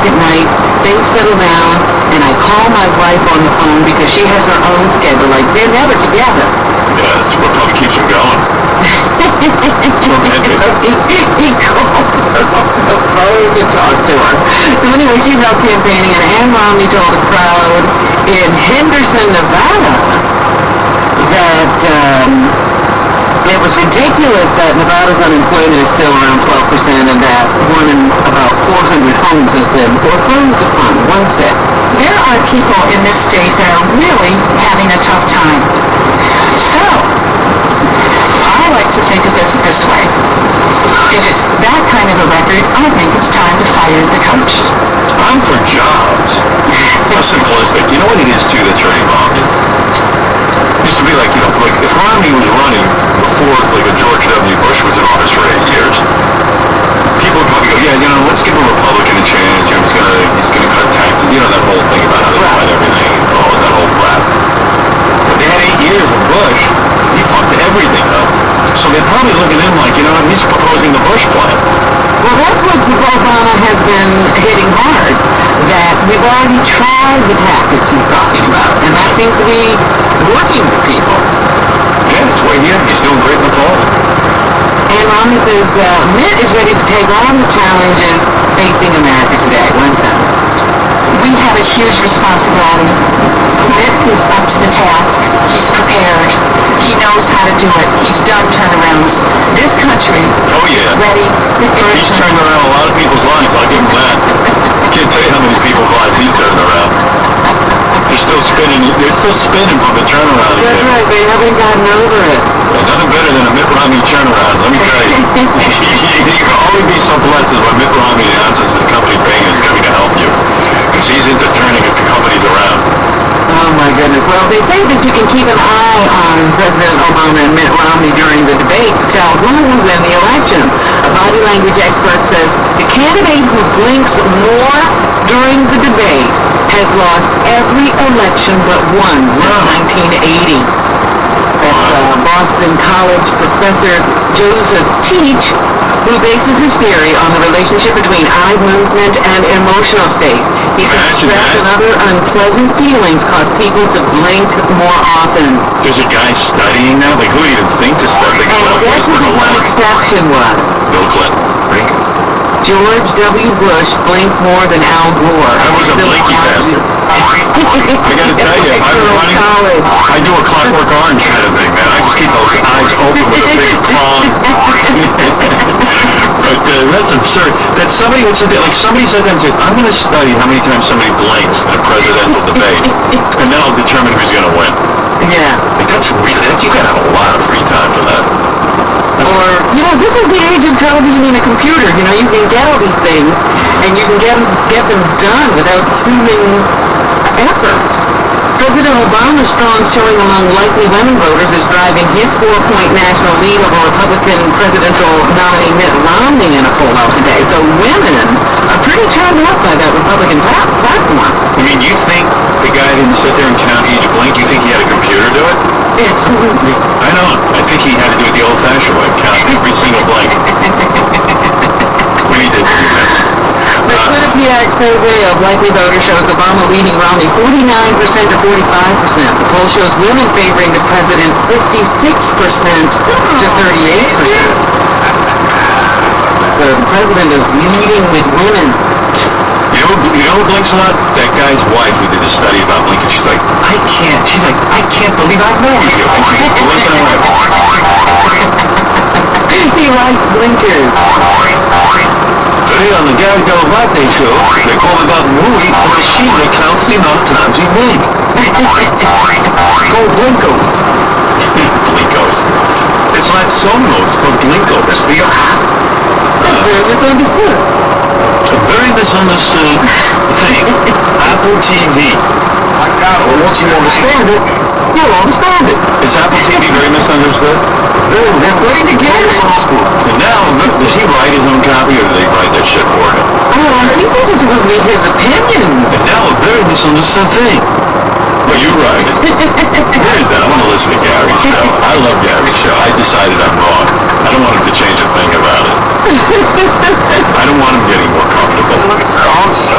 at night, things settle down, and I call my wife on the phone because she has her own schedule. Like, they're never together. Yeah, that's what probably keeps him going. He called her on the phone to talk to her. So anyway, she's out campaigning, and Ann Romney told a crowd in Henderson, Nevada, that it was ridiculous that Nevada's unemployment is still around 12% and that one in about 400 homes has been foreclosed upon. One said, there are people in this state that are really having a tough time. So, I like to think of this way. If it's that kind of a record, I think it's time to fire the coach. I'm for jobs. How simplistic. You know what it is, too, that's hurting Romney? It used to be like, like if Romney was running before, like, a George W. Bush was in office for 8 years, people would probably go, yeah, let's give a Republican a chance. He's gonna cut taxes. That whole thing about how they fight everything and all that whole crap. But they had 8 years of Bush. He fucked everything up. So they're probably looking at him like, he's proposing the Bush plan. well, that's what Obama has been hitting hard, that we've already tried the tactics he's talking about, and that seems to be working for people. Yeah, it's right here. He's doing great in the poll. And Romney says Mitt is ready to take on the challenges facing America today. One second. We have a huge responsibility. Mitt is up to the task. He's prepared. He knows how to do it. He's done turnarounds. This country is ready. He's turned around a lot of people's lives. I'll give him that. I can't tell you how many people's lives he's turned around. They're still spinning from the turnaround. That's right. They haven't gotten over it. Nothing better than a Mitt Romney turnaround, let me tell you. You can only be so blessed as when Mitt Romney announces his company Bing is coming to help you. Because he's into turning companies around. Oh my goodness. Well, they say that you can keep an eye on President Obama and Mitt Romney during the debate to tell who will win the election. A body language expert says the candidate who blinks more during the debate has lost every election but one since 1980. That's Boston College professor Joseph Teach, who bases his theory on the relationship between eye movement and emotional state. He says stress and other unpleasant feelings cause people to blink more often. There's a guy studying that? Like, who would even think to study? And guess who the one exception was? Bill Clinton. George W. Bush blinked more than Al Gore. I was a blinky bastard. I gotta tell you, I'm running. I do a Clockwork Orange kind of thing, man. I just keep those eyes open with a big prong. But that's absurd. That somebody would sit there, like somebody said that and said, I'm going to study how many times somebody blinks in a presidential debate, and then I'll determine who's going to win. Yeah. Like, you gotta have a lot of free time for that. Or, this is the age of television and a computer. You can get all these things, and you can get them done without human effort. President Obama's strong showing among likely women voters is driving his 4-point national lead over Republican presidential nominee Mitt Romney in a poll out today. So women are pretty turned up by that Republican platform. I mean, you think the guy didn't sit there and count each blink? You think he had a computer do it? Absolutely. I don't. I think he had to do it the old-fashioned way, count every single blink. When he did that. The Quinnipiac survey of likely voters shows Obama leading Romney 49% to 45%. The poll shows women favoring the president 56% to 38%. The president is leading with women. You know who blinks a lot? That guy's wife who did a study about blinking. She's like, I can't believe I've married you. And she's blinking away. He likes blinkers. Today on the Gary Galavate show, they call about movie a machine that counts the amount of times you blink. Called Blinkos. Blinkos. It's like Somnos, but Blinkos. Very misunderstood. A very misunderstood thing. Apple TV. Well, once you understand it, you'll understand it. Is Apple TV very misunderstood? According to Gary. And now, does he write his own copy, or do they write that shit for him? I think this is supposed to be his opinions. And now a very misunderstood thing. Well, you write it. Where is that? I want to listen to Gary's show. I love Gary's show. I decided I'm wrong. I don't want him to change a thing about it. I don't want him getting more comfortable. Look at your own show.